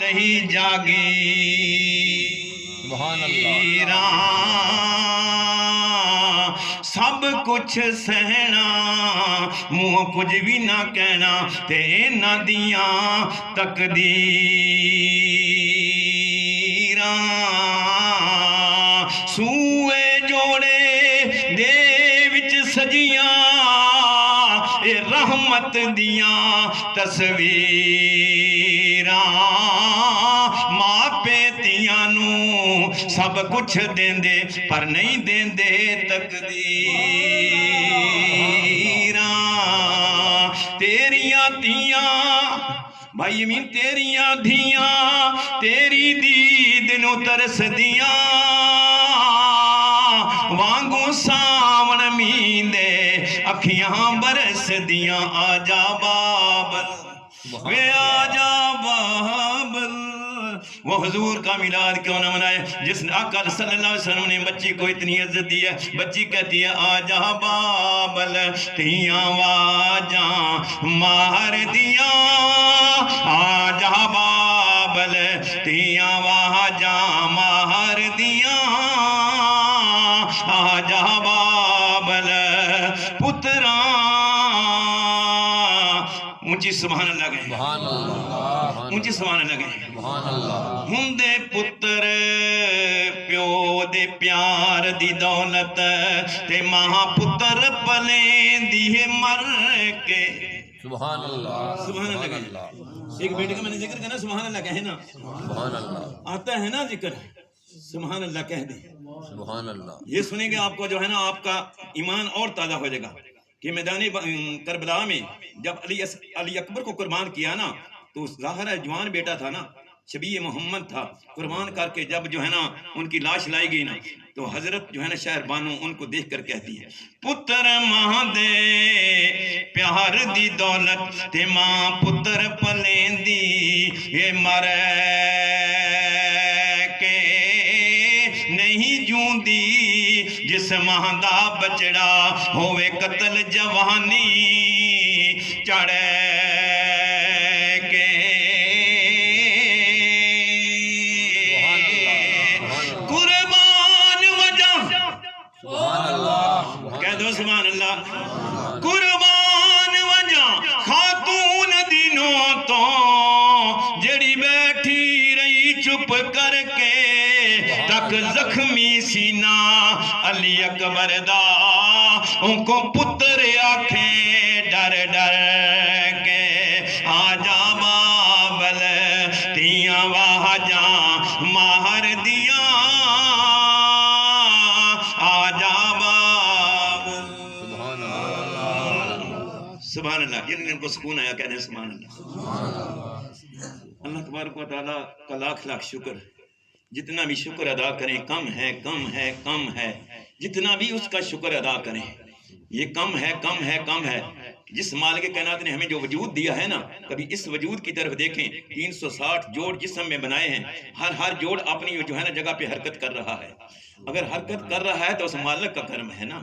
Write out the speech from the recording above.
لہی سبحان اللہ سب کچھ سہنا منہ کچھ بھی نہ کہنا تے نہ دیاں تقدیراں سوئے جوڑے دے وچ سجیاں اے رحمت دیاں تصویراں ماپے تیاں نو سب کچھ دیندے پر نہیں دیندے تقدیراں تیریاں تیاں بھائی امین تیریاں دھیاں تیری دید نو ترس دیاں وانگو ساون میندے اکھیاں برس دیاں آجا بابل وے آجا بابل وہ حضور کا میلاد کیوں نہ منائے جس نے آقا صلی اللہ علیہ وسلم نے بچی کو اتنی عزت دی ہے بچی کہتی ہے آجا بابل تیاں واجاں مار دیاں آجا بابل تیاں واجاں مار دیاں آجا بابل پتراں اونچی سبحان اللہ گئے سبحان اللہ اونچی سبحان اللہ گئے سبحان اللہ ہندے پتر پیو دے پیار دی دولت تے ماں پتر پلیں دیئے مر کے سبحان اللہ سبحان اللہ کہے ایک بیٹے کا میں نے ذکر کرنا سبحان اللہ کہے نا سبحان اللہ آتا ہے نا ذکر سبحان اللہ کہہ دیں سبحان اللہ یہ سنیں گے آپ کو جو ہے نا آپ کا ایمان اور تازہ ہو جائے گا کہ میدان کربلا میں جب علی اکبر کو قربان کیا نا تو ظاہر ہے جوان بیٹا تھا نا شبیہ محمد تھا قربان کر کے جب جو ہے نا ان کی لاش لائی گئی نا تو حضرت جو ہے نا شہر بانو ان کو دیکھ کر کہتی ہے پتر ماں دے پیار دی دولت تے ماں پتر پلیں دی یہ مر کے نہیں جون دی جس ماں دا بچڑا ہوئے قتل جوانی چڑھے سبحان اللہ قربان وجہ خاتون دینوں تو جڑی بیٹھی رہی چپ کر کے تک زخمی سینہ علی اکبر دا ان کو پتر آنکھیں ڈر ڈر کے آجا بابل تیاں واجاں مہر دیاں آجا سبحان اللہ جن کو سکون آیا کہنے سبحان اللہ اللہ تبارک و تعالیٰ کا لاکھ لاکھ شکر جتنا بھی شکر ادا کریں کم ہے کم ہے کم ہے جتنا بھی اس کا شکر ادا کریں یہ کم ہے کم ہے کم ہے جس مالک کائنات نے ہمیں جو وجود دیا ہے نا کبھی اس وجود کی طرف دیکھیں 360 جوڑ جسم میں بنائے ہیں ہر جوڑ اپنی جو ہے نا جگہ پہ حرکت کر رہا ہے اگر حرکت کر رہا ہے تو اس مالک کا کرم ہے نا